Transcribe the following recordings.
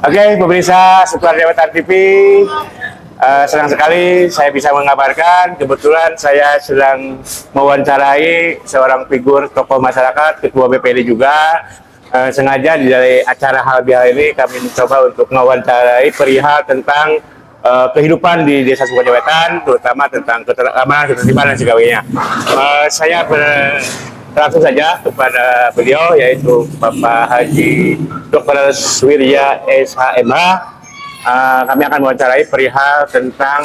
Oke, pemirsa Setuan Jabatan TV, senang sekali saya bisa mengabarkan kebetulan saya sedang mewawancarai seorang figur tokoh masyarakat, ketua BPD juga. Sengaja dari acara hal biasa ini kami mencoba untuk mewawancarai perihal tentang kehidupan di Desa Sukajawatan, terutama tentang keamanan, ketertiban dan sebagainya. Saya langsung saja kepada beliau, yaitu Bapak Haji Dr. Surya SHMH. Kami akan mewawancarai perihal tentang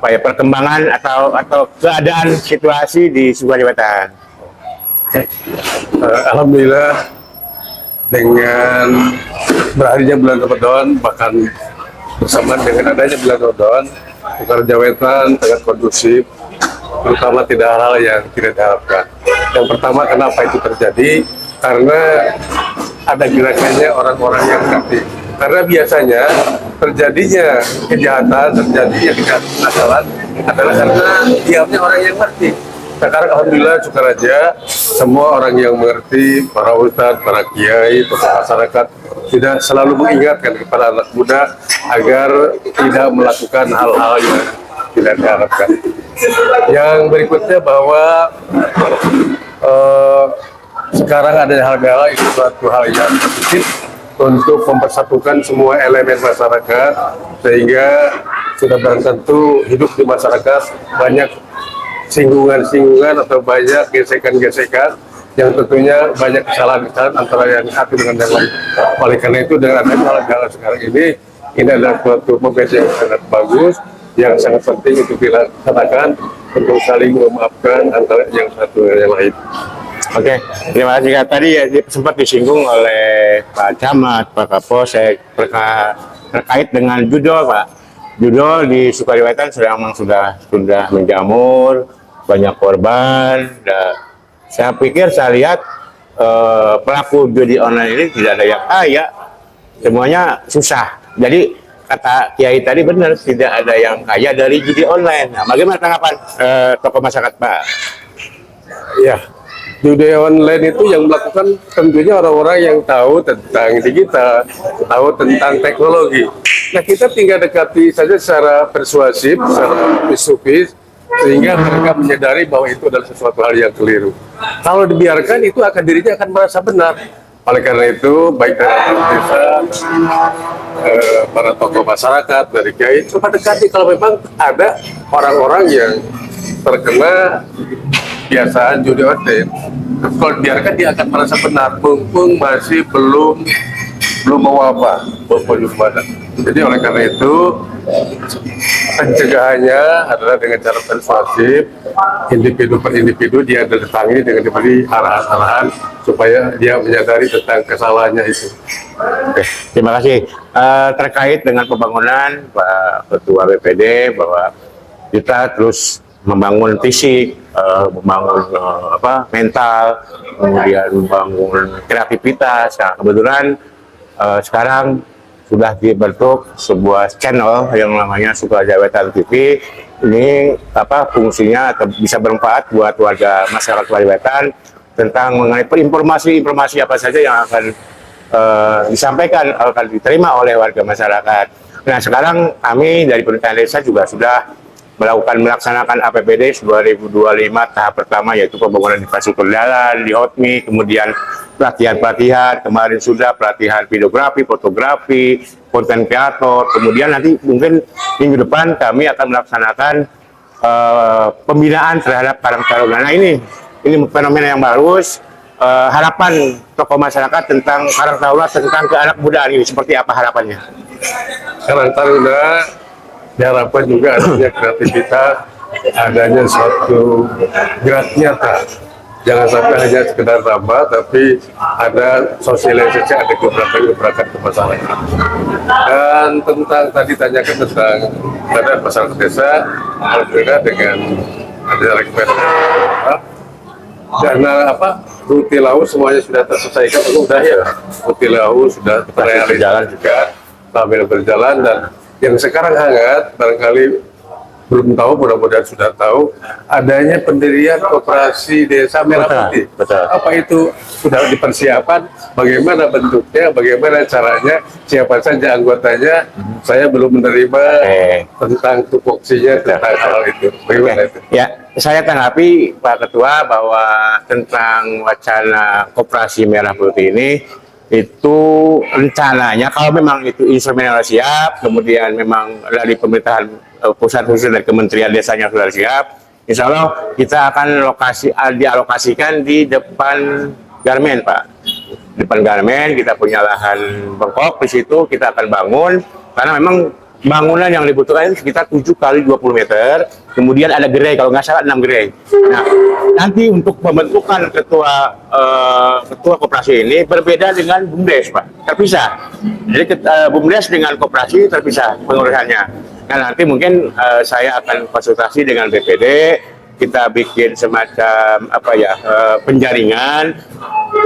perkembangan atau keadaan situasi di Sukajawatan. Alhamdulillah, dengan berakhirnya bulan Ramadan, bahkan bersamaan dengan adanya bulan Ramadan, Sukajawatan sangat kondusif, terutama tidak hal-hal yang tidak diharapkan. Yang pertama, kenapa itu terjadi? Karena ada gerakannya orang-orang yang ngerti. Karena biasanya terjadinya kejahatan, terjadinya kejahatan adalah karena diamnya orang yang ngerti. Sekarang alhamdulillah Sukaraja, semua orang yang mengerti, para ustadz, para kiai, tokoh masyarakat sudah selalu mengingatkan kepada anak muda agar tidak melakukan hal-hal yang tidak diharapkan. Yang berikutnya bahwa sekarang ada hal-hal itu suatu hal yang positif untuk mempersatukan semua elemen masyarakat, sehingga sudah barang tentu hidup di masyarakat banyak singgungan-singgungan atau banyak gesekan-gesekan yang tentunya banyak kesalahan-kesalahan antara yang satu dengan yang lain. Oleh karena itu, dengan adanya hal-hal sekarang ini adalah suatu pembeda yang sangat bagus, yang sangat penting untuk dilaksanakan untuk saling memaafkan antara yang satu dan yang lain. Oke, terima kasih. Tadi ya, sempat disinggung oleh Pak Camat, Pak Kapolsek terkait dengan judul, Pak. Judul di Sukajawatan sudah menjamur, banyak korban. Saya pikir, saya lihat pelaku judi online ini tidak ada yang kaya, semuanya susah. Jadi kata Kiai tadi benar, tidak ada yang kaya dari judi online. Nah, bagaimana tanggapan tokoh masyarakat, Pak? Ya, judi online itu yang melakukan tentunya orang-orang yang tahu tentang digital, tahu tentang teknologi. Nah, kita tinggal dekati saja secara persuasif, secara filosofis, sehingga mereka menyadari bahwa itu adalah sesuatu hal yang keliru. Kalau dibiarkan, itu dirinya akan merasa benar. Oleh karena itu, baik dari desa, para tokoh masyarakat, dari kiai, coba dekati kalau memang ada orang-orang yang terkena kebiasaan judi online. Kalau dibiarkan, dia akan merasa benar, mumpung masih belum mewabah, Jadi oleh karena itu, pencegahannya adalah dengan cara persuasif, individu per individu dia datangi dengan diberi arahan-arahan supaya dia menyadari tentang kesalahannya itu. Oke, terima kasih. Terkait dengan pembangunan, Pak Ketua BPD, bahwa kita terus membangun fisik, membangun mental, kemudian membangun kreativitas. Nah, kebetulan sekarang sudah dibentuk sebuah channel yang namanya Sukajawatan TV. Ini fungsinya atau bisa bermanfaat buat warga masyarakat Sukajawatan tentang mengenai informasi apa saja yang akan disampaikan, akan diterima oleh warga masyarakat. Nah, sekarang kami dari pemerintah desa juga sudah melaksanakan APBD 2025 tahap pertama, yaitu pembangunan infrastruktur jalan di Hotmi, kemudian pelatihan, kemarin sudah pelatihan videografi, fotografi, konten kreator, kemudian nanti mungkin minggu depan kami akan melaksanakan pembinaan terhadap Karang Taruna. Nah, ini fenomena yang bagus. Harapan tokoh masyarakat tentang Karang Taruna, tentang ke anak mudaan ini, seperti apa harapannya? Karang Taruna diharapkan juga adanya kreativitas, adanya suatu gerak nyata. Jangan sampai hanya sekedar tambah, tapi ada sosialisasi, ada gebrakan ke masyarakat. Dan tentang tadi tanyakan tentang ada masyarakat desa, alhamdulillah dengan ada rekomendasi karena Rutilau semuanya sudah terselesaikan, sudah ya. Rutilau sudah terrealisasi juga sambil berjalan, dan yang sekarang hangat barangkali belum tahu, mudah-mudahan sudah tahu adanya pendirian koperasi desa Merah Betul, Putih. betul. Apa itu sudah dipersiapkan? Bagaimana bentuknya? Bagaimana caranya? Siapa saja anggotanya? Saya belum menerima tentang tupoksinya, tentang hal itu. Bagaimana itu? Ya, saya tanggapi Pak Ketua bahwa tentang wacana koperasi Merah Putih ini itu rencananya kalau memang itu instrumennya siap, kemudian memang dari pemerintahan pusat khusus dari Kementerian Desanya sudah siap, insya Allah kita akan dialokasikan di depan Garmen, Pak. Depan Garmen kita punya lahan bengkok, di situ kita akan bangun karena memang bangunan yang dibutuhkan sekitar 7 kali 20 meter, kemudian ada gerai, kalau nggak salah 6 gerai. Nah, nanti untuk pembentukan ketua koperasi ini berbeda dengan BUMDes, Pak, terpisah. Jadi BUMDes dengan koperasi terpisah pengurusannya. Nah, nanti mungkin saya akan konsultasi dengan BPD, kita bikin semacam penjaringan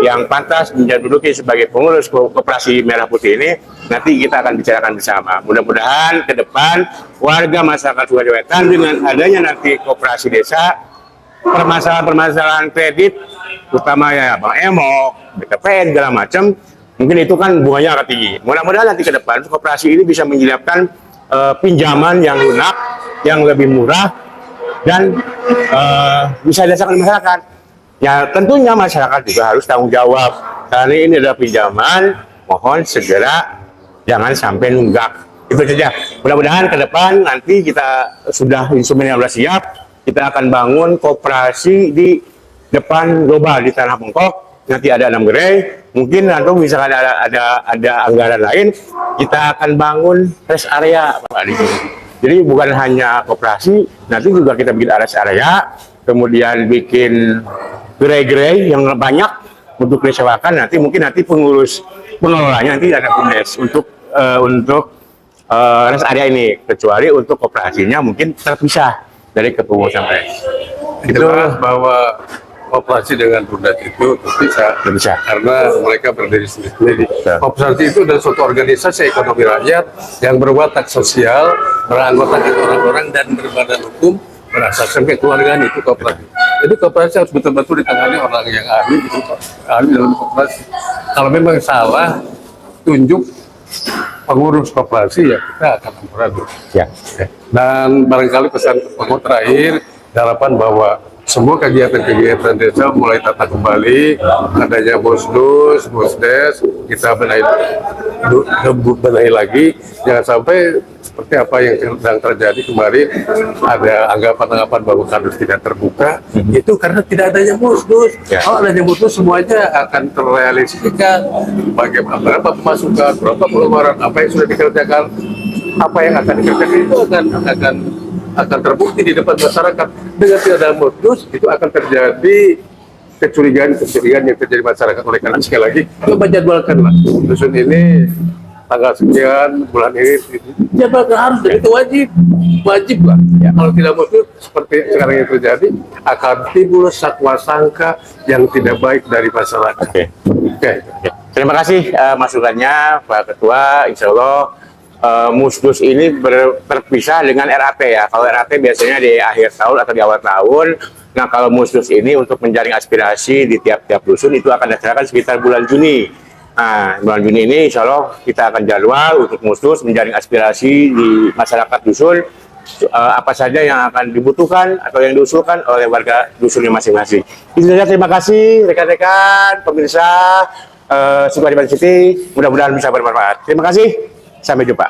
yang pantas menduduki sebagai pengurus koperasi Merah Putih ini. Nanti kita akan bicarakan bersama. Mudah-mudahan ke depan warga masyarakat Sungai Wetan dengan adanya nanti koperasi desa, permasalahan-permasalahan kredit, utama ya Bang Emok, BKPN, segala macam, mungkin itu kan bunganya akan tinggi. Mudah-mudahan nanti ke depan koperasi ini bisa menyiapkan pinjaman yang lunak, yang lebih murah, dan bisa dirasakan masyarakat. Ya tentunya masyarakat juga harus tanggung jawab. Karena ini adalah pinjaman, mohon segera jangan sampai nunggak. Itu saja. Mudah-mudahan ke depan nanti kita sudah instrumen yang sudah siap, kita akan bangun koperasi di depan global di Tanah Bengkok. Nanti ada 6 gerai. Mungkin nanti misalkan ada anggaran lain, kita akan bangun rest area, Pak, di sini. Jadi bukan hanya koperasi, nanti juga kita bikin rest area, kemudian bikin gerai-gerai yang banyak untuk disewakan. Nanti mungkin pengurus pengelolanya nanti ada BUMDes untuk rest area ini, kecuali untuk koperasinya mungkin terpisah dari kepengurusan res. Itu bahwa koperasi dengan BUMDes itu terpisah karena mereka berdiri sendiri. Koperasi itu adalah suatu organisasi ekonomi rakyat yang berwatak sosial, beranggotakan orang-orang dan berbadan hukum berdasarkan kekeluargaan. Itu koperasi. Jadi koperasi harus betul-betul ditangani orang yang ahli dalam koperasi. Kalau memang salah, tunjuk pengurus koperasi, ya kita akan memperadu. Ya. Dan barangkali pesan pengurus terakhir, harapan bahwa semua kegiatan-kegiatan desa mulai tata kembali, adanya bosdus, bosdes, kita benahi lagi, jangan sampai seperti apa yang sedang terjadi kemarin, ada anggapan-anggapan bahwa kardus tidak terbuka, itu karena tidak adanya bosdus. Kalau adanya bosdus, semuanya akan terrealisasikan, bagaimana berapa pemasukan, berapa pengeluaran, apa yang sudah dikerjakan, apa yang akan dikerjakan itu akan terbukti di depan masyarakat. Dengan tidak ada modus, itu akan terjadi kecurigaan yang terjadi masyarakat. Oleh karena sekali lagi, coba jadwalkanlah dusun ini tanggal sekian, bulan ini, jadwalkan harus, dan itu wajib lah. Ya, kalau tidak modus seperti sekarang yang terjadi, akan timbul sangka yang tidak baik dari masyarakat. Oke. Terima kasih masukannya Pak Ketua. Insya Allah Musdus ini terpisah dengan RAT ya. Kalau RAT biasanya di akhir tahun atau di awal tahun. Nah, kalau Musdus ini untuk menjaring aspirasi di tiap-tiap dusun itu akan dilaksanakan sekitar bulan Juni. Nah, bulan Juni ini insya Allah kita akan jadwal untuk Musdus menjaring aspirasi di masyarakat dusun, apa saja yang akan dibutuhkan atau yang diusulkan oleh warga dusunnya masing-masing. Itu saja, terima kasih rekan-rekan pemirsa Sukadiman City, mudah-mudahan bisa bermanfaat. Terima kasih. Sampai jumpa.